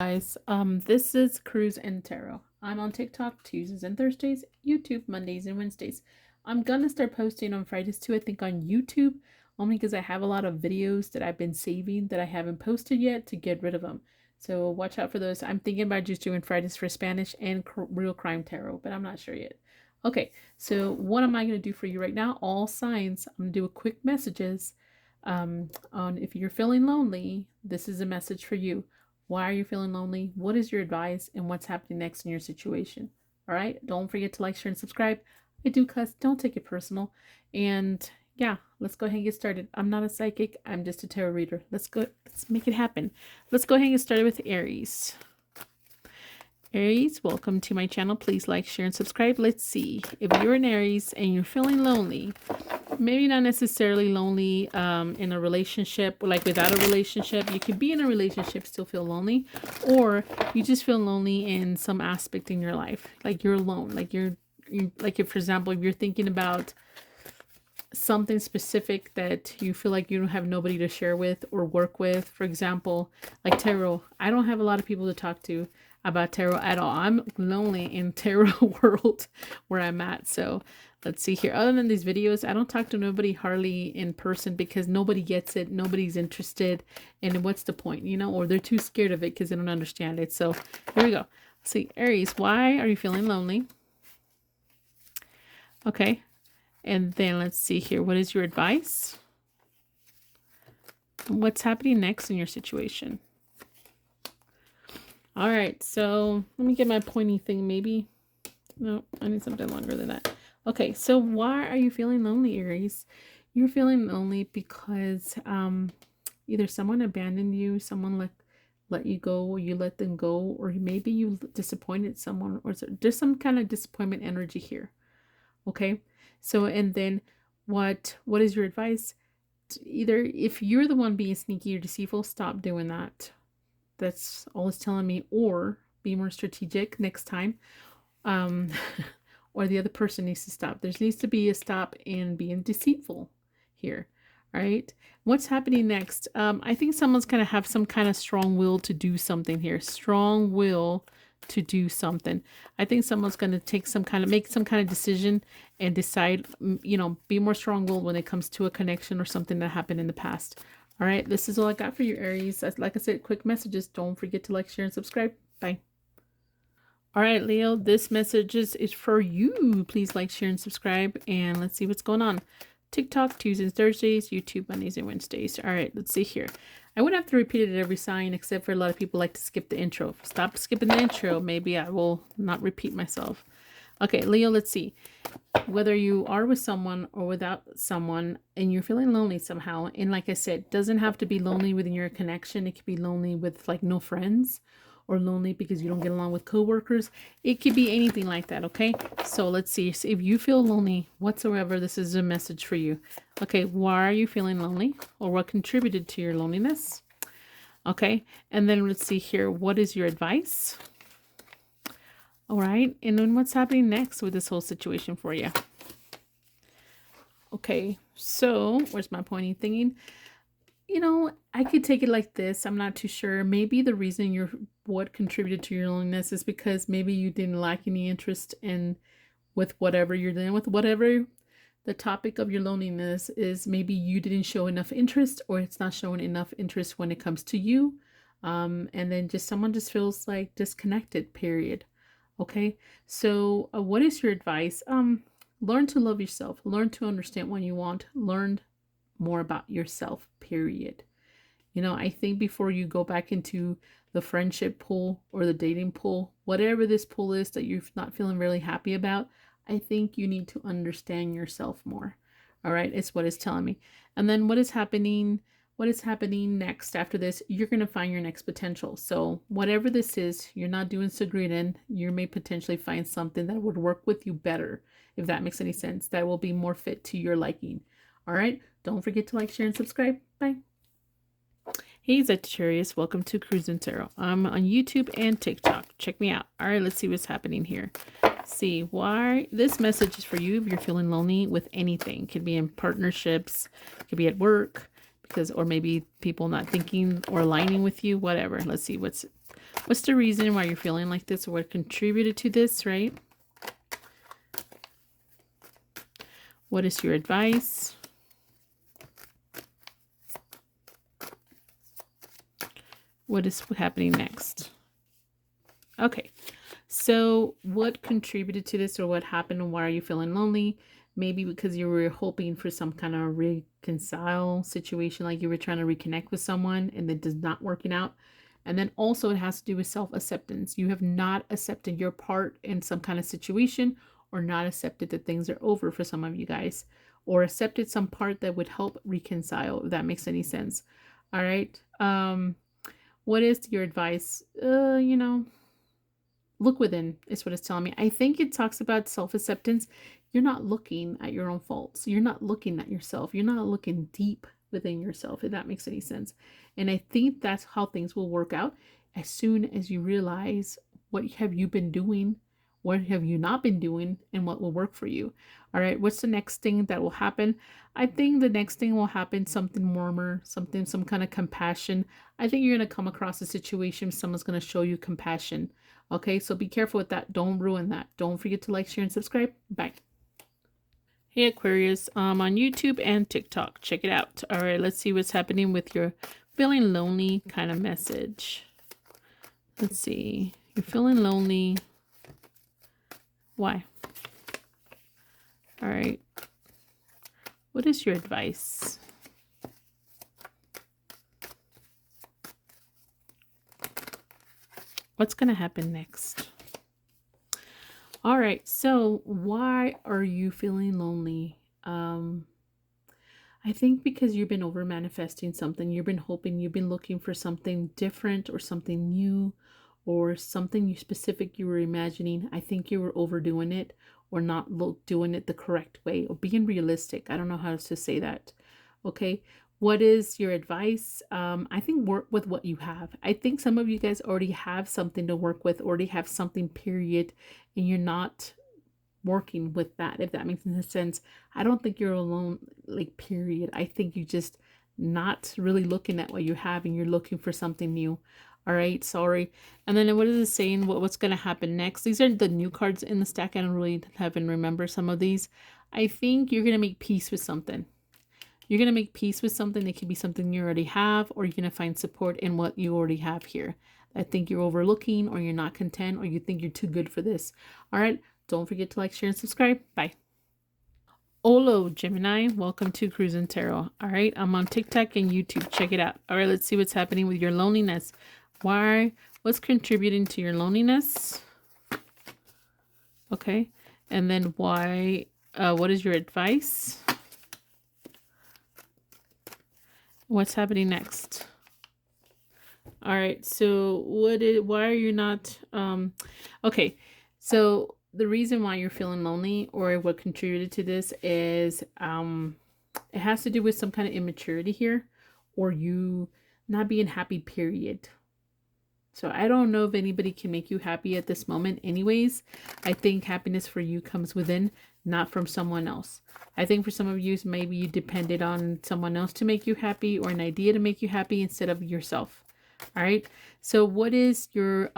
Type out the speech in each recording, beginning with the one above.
Guys, this is Cruise and Tarot. I'm on TikTok Tuesdays and Thursdays, YouTube Mondays and Wednesdays. I'm gonna start posting on Fridays too, I think on YouTube, only because I have a lot of videos that I've been saving that I haven't posted yet to get rid of them. So watch out for those. I'm thinking about just doing Fridays for Spanish and Real Crime Tarot, but I'm not sure yet. Okay, so what am I gonna do for you right now? All signs. I'm gonna do a quick messages on if you're feeling lonely. This is a message for you. Why are you feeling lonely? What is your advice? And what's happening next in your situation? All right. Don't forget to like, share, and subscribe. I do cuss. Don't take it personal. And yeah, let's go ahead and get started. I'm not a psychic. I'm just a tarot reader. Let's go. Let's make it happen. Let's go ahead and get started with Aries. Aries, welcome to my channel. Please like, share, and subscribe. Let's see. If you're an Aries and you're feeling lonely, maybe not necessarily lonely in a relationship, like without a relationship. You could be in a relationship, still feel lonely, or you just feel lonely in some aspect in your life. Like you're alone. Like you're like if, for example, if you're thinking about something specific that you feel like you don't have nobody to share with or work with. For example, like tarot. I don't have a lot of people to talk to about tarot at all. I'm lonely in tarot world where I'm at. So let's see here. Other than these videos, I don't talk to nobody hardly in person because nobody gets it. Nobody's interested. And what's the point, you know? Or they're too scared of it because they don't understand it. So here we go. Let's see, Aries, why are you feeling lonely? Okay. And then let's see here. What is your advice? What's happening next in your situation? All right. So let me get my pointy thing. Maybe. No, I need something longer than that. Okay. So why are you feeling lonely, Aries? You're feeling lonely because either someone abandoned you, someone let you go, or you let them go, or maybe you disappointed someone, or there's some kind of disappointment energy here. Okay. So, and then what is your advice? Either if you're the one being sneaky or deceitful, stop doing that. That's all it's telling me. Or be more strategic next time. Or the other person needs to stop. There needs to be a stop in being deceitful here. All right. What's happening next? I think someone's going to have some kind of strong will to do something here. Strong will to do something. I think someone's going to make some kind of decision and decide, you know, be more strong-willed when it comes to a connection or something that happened in the past. All right, this is all I got for you, Aries. Like I said, quick messages. Don't forget to like, share, and subscribe. Bye. All right, Leo, this message is for you. Please like, share, and subscribe. And let's see what's going on. TikTok, Tuesdays, Thursdays, YouTube, Mondays, and Wednesdays. All right, let's see here. I would have to repeat it at every sign, except for a lot of people like to skip the intro. Stop skipping the intro. Maybe I will not repeat myself. Okay, Leo, let's see. Whether you are with someone or without someone and you're feeling lonely somehow, and like I said, doesn't have to be lonely within your connection. It could be lonely with like no friends, or lonely because you don't get along with coworkers. It could be anything like that, okay? So let's see. So if you feel lonely whatsoever, this is a message for you. Okay, why are you feeling lonely? Or what contributed to your loneliness? Okay, and then let's see here. What is your advice? All right, and then what's happening next with this whole situation for you? Okay, so where's my pointy thingy? You know, I could take it like this. I'm not too sure. Maybe the reason what contributed to your loneliness is because maybe you didn't lack any interest in with whatever you're dealing with, whatever the topic of your loneliness is. Maybe you didn't show enough interest, or it's not showing enough interest when it comes to you. And then someone just feels like disconnected, period. Okay. So what is your advice? Learn to love yourself. Learn to understand what you want. Learn more about yourself, period. You know, I think before you go back into the friendship pool or the dating pool, whatever this pool is that you're not feeling really happy about, I think you need to understand yourself more. All right, it's what it's telling me. And then what is happening next after this? You're going to find your next potential. So whatever this is, you're not doing so great in, you may potentially find something that would work with you better, if that makes any sense, that will be more fit to your liking. All right, don't forget to like, share, and subscribe. Bye. Hey, Sagittarius, welcome to Cruise and Tarot. I'm on YouTube and TikTok. Check me out. All right, let's see what's happening here. See why this message is for you if you're feeling lonely with anything. Could be in partnerships, could be at work, or maybe people not thinking or aligning with you, whatever. Let's see what's What's the reason why you're feeling like this, or what contributed to this, right? What is your advice? What is happening next? Okay, so what contributed to this, or what happened, and why are you feeling lonely? Maybe because you were hoping for some kind of reconcile situation, like you were trying to reconnect with someone and it does not working out. And then also it has to do with self-acceptance. You have not accepted your part in some kind of situation, or not accepted that things are over for some of you guys, or accepted some part that would help reconcile, if that makes any sense. All right. What is your advice? Look within is what it's telling me. I think it talks about self-acceptance. You're not looking at your own faults. You're not looking at yourself. You're not looking deep within yourself, if that makes any sense. And I think that's how things will work out as soon as you realize what have you been doing, what have you not been doing, and what will work for you. All right, what's the next thing that will happen? I think the next thing will happen something warmer, something, some kind of compassion. I think you're going to come across a situation, someone's going to show you compassion. Okay, so be careful with that. Don't ruin that. Don't forget to like, share, and subscribe. Bye. Hey Aquarius, on YouTube and TikTok. Check it out. All right, let's see what's happening with your feeling lonely kind of message. Let's see. You're feeling lonely. Why? All right. What is your advice? What's going to happen next? All right. So why are you feeling lonely? I think because you've been over manifesting something. You've been hoping, you've been looking for something different or something new, or something you were imagining. I think you were overdoing it, or not doing it the correct way, or being realistic. I don't know how to say that. Okay. What is your advice? I think work with what you have. I think some of you guys already have something to work with, already have something, period, and you're not working with that, if that makes any sense. I don't think you're alone, like, period. I think you just not really looking at what you have and you're looking for something new. All right, sorry. And then what is it saying? What's going to happen next? These are the new cards in the stack. I don't really have and remember some of these. I think you're going to make peace with something. You're going to make peace with something. It could be something you already have, or you're going to find support in what you already have here. I think you're overlooking, or you're not content, or you think you're too good for this. All right. Don't forget to like, share, and subscribe. Bye. Hello, Gemini. Welcome to Cruising Tarot. All right. I'm on TikTok and YouTube. Check it out. All right. Let's see what's happening with your loneliness. What's contributing to your loneliness? Okay. And then why, what is your advice? What's happening next? All right. So why are you not, okay. So the reason why you're feeling lonely, or what contributed to this, is it has to do with some kind of immaturity here, or you not being happy, period. So I don't know if anybody can make you happy at this moment anyways. I think happiness for you comes within, not from someone else. I think for some of you, maybe you depended on someone else to make you happy, or an idea to make you happy, instead of yourself. All right. So what is your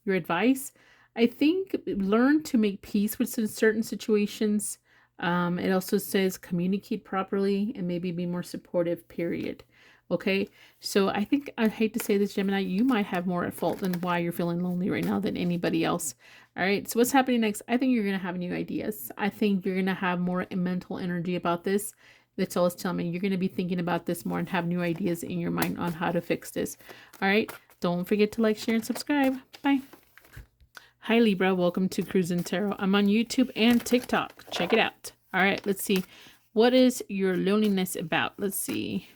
advice? I think learn to make peace with certain situations. It also says communicate properly and maybe be more supportive, period. Okay. So I think, I hate to say this, Gemini, you might have more at fault than why you're feeling lonely right now than anybody else. All right. So what's happening next? I think you're going to have new ideas. I think you're going to have more mental energy about this. That's all it's telling me. You're going to be thinking about this more and have new ideas in your mind on how to fix this. All right. Don't forget to like, share, and subscribe. Bye. Hi, Libra. Welcome to Cruising Tarot. I'm on YouTube and TikTok. Check it out. All right. Let's see. What is your loneliness about? Let's see.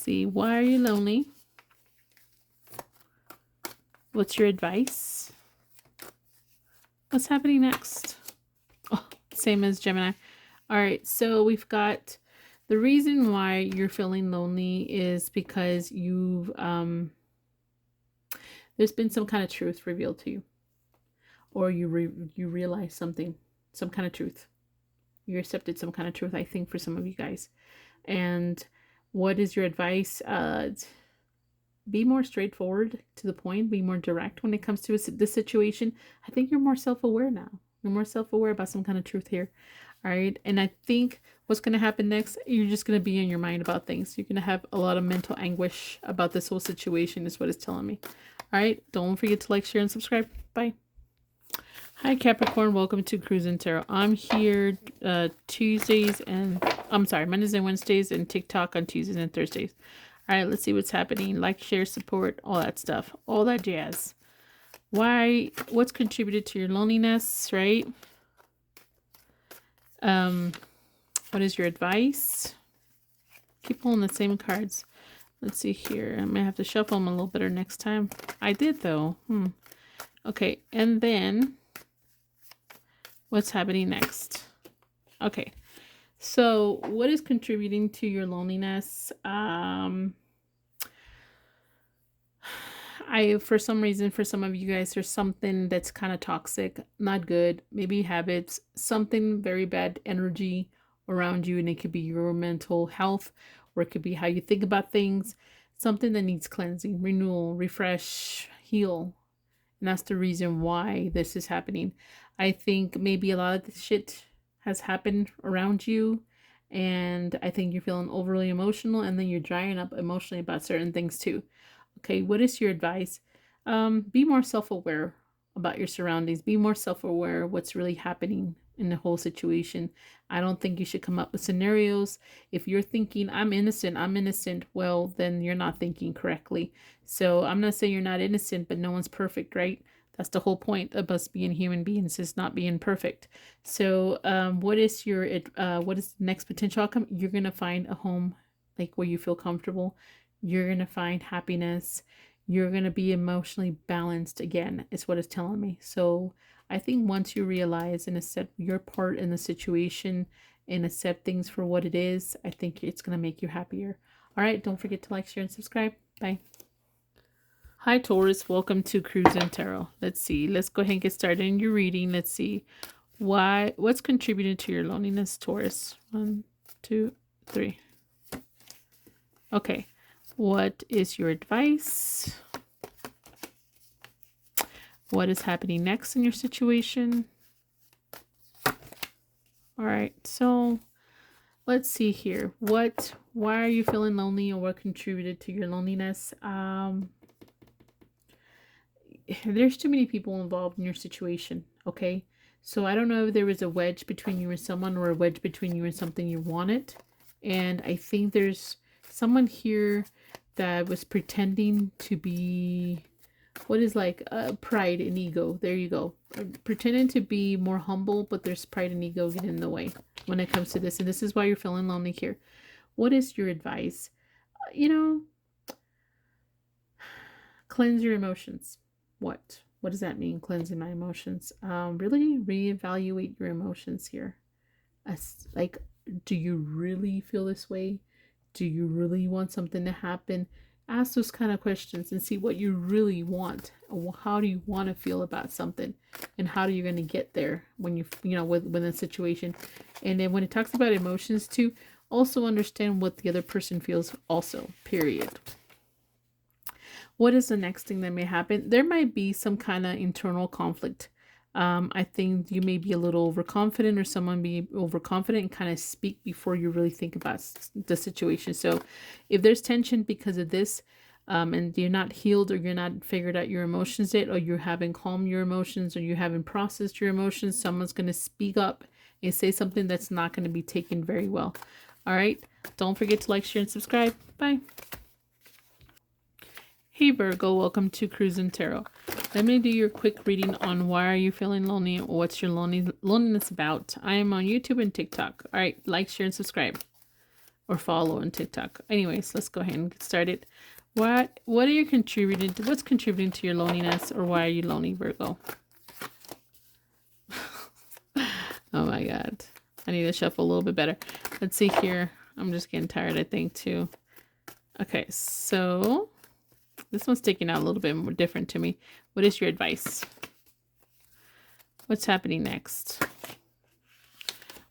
Why are you lonely? What's your advice? What's happening next? Oh, same as Gemini. All right, so we've got the reason why you're feeling lonely is because you've there's been some kind of truth revealed to you, or you realize something, some kind of truth. You accepted some kind of truth, I think, for some of you guys. And what is your advice? be more straightforward to the point, be more direct when it comes to this situation. I think you're more self-aware now. You're more self-aware about some kind of truth here. All right. And I think what's going to happen next, you're just going to be in your mind about things. You're going to have a lot of mental anguish about this whole situation, is what it's telling me. All right. Don't forget to like, share, and subscribe. Bye. Hi, Capricorn. Welcome to Cruising Tarot. I'm here Mondays and Wednesdays, and TikTok on Tuesdays and Thursdays. All right, let's see what's happening. Like, share, support, all that stuff, all that jazz. What's contributed to your loneliness, right? What is your advice? Keep pulling the same cards. Let's see here. I may have to shuffle them a little better next time. I did though. Okay, and then what's happening next? Okay, so what is contributing to your loneliness? For some reason, for some of you guys, there's something that's kind of toxic, not good, maybe habits, something very bad energy around you, and it could be your mental health, or it could be how you think about things, something that needs cleansing, renewal, refresh, heal. And that's the reason why this is happening. I think maybe a lot of this shit has happened around you, and I think you're feeling overly emotional, and then you're drying up emotionally about certain things too. Okay, what is your advice? Be more self-aware about your surroundings. Be more self-aware of what's really happening in the whole situation. I don't think you should come up with scenarios. If you're thinking, I'm innocent, well, then you're not thinking correctly. So I'm not saying you're not innocent, but no one's perfect, right? That's the whole point of us being human beings, is not being perfect. So what is the next potential outcome? You're going to find a home like where you feel comfortable. You're going to find happiness. You're going to be emotionally balanced again, is what it's telling me. So I think once you realize and accept your part in the situation and accept things for what it is, I think it's going to make you happier. All right. Don't forget to like, share, and subscribe. Bye. Hi, Taurus. Welcome to Cruising Tarot. Let's see. Let's go ahead and get started in your reading. Let's see. What's contributing to your loneliness, Taurus? 1, 2, 3. Okay. What is your advice? What is happening next in your situation? All right, so let's see here. Why are you feeling lonely, or what contributed to your loneliness? There's too many people involved in your situation, okay? So I don't know if there was a wedge between you and someone, or a wedge between you and something you wanted. And I think there's someone here that was pretending to be, what is like pride and ego. There you go. Pretending to be more humble, but there's pride and ego getting in the way when it comes to this. And this is why you're feeling lonely here. What is your advice? Cleanse your emotions. What does that mean, cleansing my emotions? Really reevaluate your emotions here. Like, do you really feel this way? Do you really want something to happen? Ask those kind of questions and see what you really want. How do you want to feel about something, and how are you going to get there when within a situation? And then when it talks about emotions too, also understand what the other person feels also, period. What is the next thing that may happen? There might be some kind of internal conflict. I think you may be a little overconfident, or someone be overconfident and kind of speak before you really think about the situation. So if there's tension because of this, and you're not healed, or you're not figured out your emotions yet, or you haven't calmed your emotions, or you haven't processed your emotions, someone's going to speak up and say something that's not going to be taken very well. All right. Don't forget to like, share, and subscribe. Bye. Hey Virgo, welcome to Cruising Tarot. Let me do your quick reading on why are you feeling lonely, or what's your loneliness about. I am on YouTube and TikTok. All right, like, share, and subscribe, or follow on TikTok. Anyways, let's go ahead and get started. What are you contributing to? What's contributing to your loneliness, or why are you lonely, Virgo? Oh my God, I need to shuffle a little bit better. Let's see here. I'm just getting tired, I think, too. Okay, so this one's sticking out a little bit more different to me. What is your advice? What's happening next?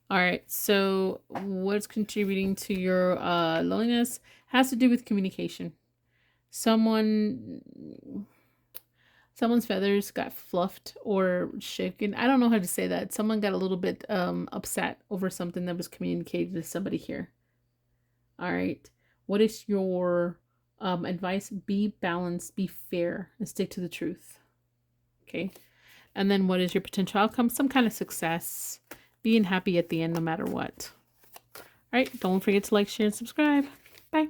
All right, so what's contributing to your loneliness has to do with communication. someone's feathers got fluffed or shaken. I don't know how to say that. Someone got a little bit upset over something that was communicated to somebody here. All right. What is your advice? Be balanced, be fair, and stick to the truth. Okay. And then what is your potential outcome? Some kind of success. Being happy at the end no matter what. All right. Don't forget to like, share, and subscribe. Bye.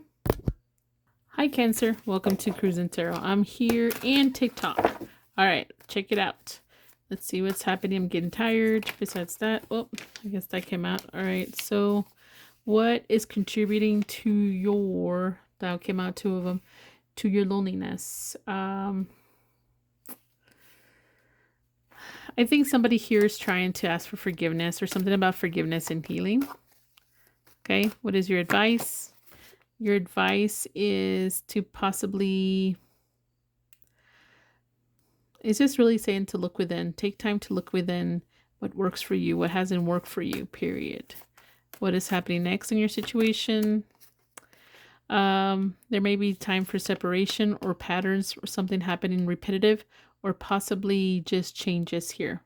Hi, Cancer. Welcome to Cruising Tarot. I'm here and TikTok. All right. Check it out. Let's see what's happening. I'm getting tired. Besides that, oh, I guess that came out. All right. So what is contributing to your, that came out, two of them, to your loneliness? I think somebody here is trying to ask for forgiveness or something about forgiveness and healing. Okay, what is your advice? Your advice is to possibly, it's just really saying to look within. Take time to look within what works for you, what hasn't worked for you, period. What is happening next in your situation? There may be time for separation or patterns or something happening repetitive, or possibly just changes here.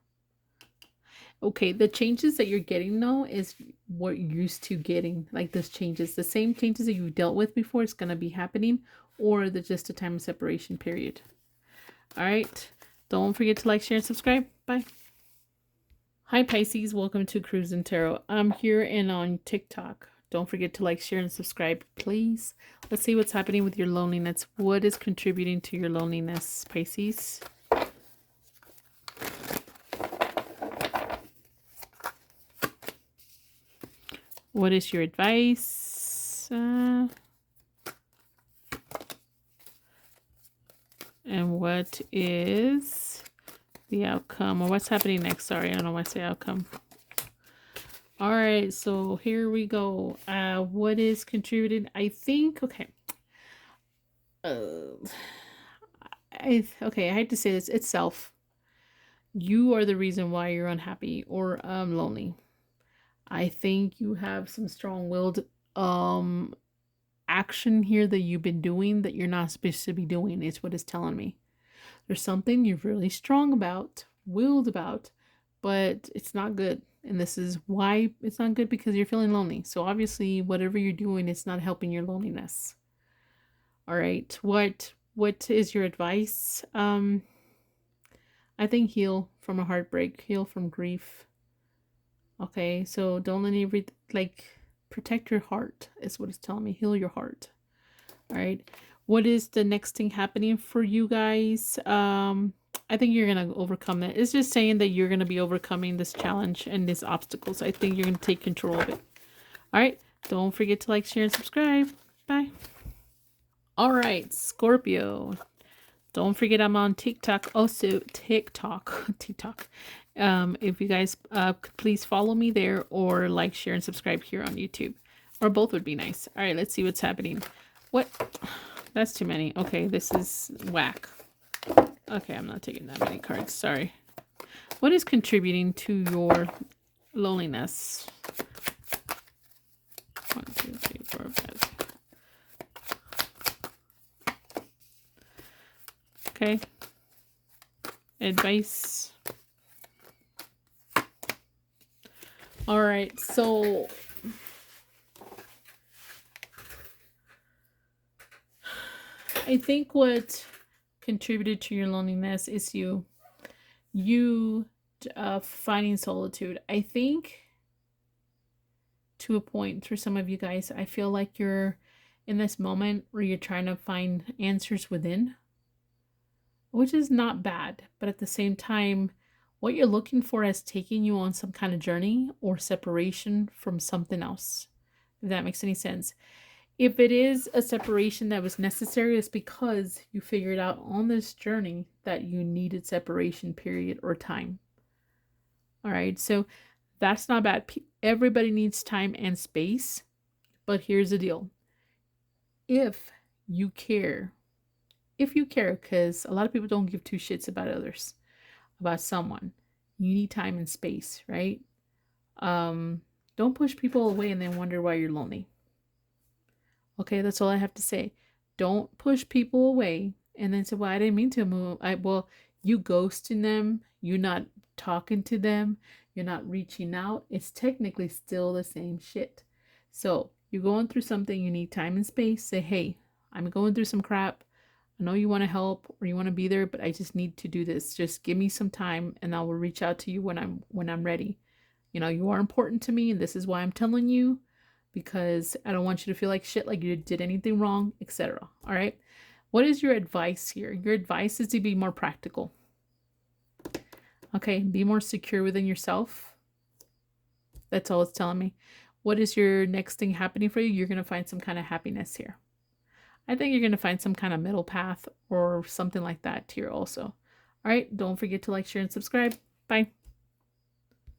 Okay, the changes that you're getting though is what you're used to getting. Like this changes, the same changes that you've dealt with before is going to be happening, or there's just a time of separation period. All right, don't forget to like, share, and subscribe. Bye. Hi Pisces, welcome to Cruising Tarot. I'm here and on TikTok. Don't forget to like, share, and subscribe, please. Let's see what's happening with your loneliness. What is contributing to your loneliness, Pisces? What is your advice? And what is the outcome? Or what's happening next? Sorry, I don't know why I say outcome. All right, so here we go. What is contributing? I think, okay. I hate to say this. It's self. You are the reason why you're unhappy or lonely. I think you have some strong-willed action here that you've been doing that you're not supposed to be doing, is what it's telling me. There's something you're really strong about, willed about, but it's not good. And this is why it's not good, because you're feeling lonely. So obviously whatever you're doing, it's not helping your loneliness. All right. What is your advice? I think heal from a heartbreak, heal from grief. Okay, so don't let any, protect your heart is what it's telling me. Heal your heart. All right. What is the next thing happening for you guys? I think you're going to overcome it. It's just saying that you're going to be overcoming this challenge and these obstacles. I think you're going to take control of it. All right. Don't forget to like, share, and subscribe. Bye. All right, Scorpio. Don't forget I'm on TikTok. Also, TikTok. If you guys could please follow me there, or like, share, and subscribe here on YouTube. Or both would be nice. All right, let's see what's happening. What? That's too many. Okay, this is whack. Okay, I'm not taking that many cards. Sorry. What is contributing to your loneliness? 1, 2, 3, 4, 5. Okay. Advice. All right, so I think what contributed to your loneliness is you finding solitude. I think to a point for some of you guys, I feel like you're in this moment where you're trying to find answers within, which is not bad, but at the same time, what you're looking for is taking you on some kind of journey or separation from something else, if that makes any sense. If it is a separation that was necessary, it's because you figured out on this journey that you needed separation, period, or time. All right, so that's not bad. Everybody needs time and space, but here's the deal. If you care, because a lot of people don't give two shits about others, about someone, you need time and space, right? Don't push people away and then wonder why you're lonely. Okay, that's all I have to say. Don't push people away and then say, well, I didn't mean to move. Well, you ghosting them, you're not talking to them, you're not reaching out. It's technically still the same shit. So you're going through something, you need time and space. Say, hey, I'm going through some crap. I know you want to help or you want to be there, but I just need to do this. Just give me some time and I will reach out to you when I'm ready. You know, you are important to me and this is why I'm telling you, because I don't want you to feel like shit, like you did anything wrong, etc. All right. What is your advice here? Your advice is to be more practical. Okay, be more secure within yourself. That's all it's telling me. What is your next thing happening for you? You're going to find some kind of happiness here. I think you're going to find some kind of middle path or something like that here also. All right, don't forget to like, share, and subscribe. Bye.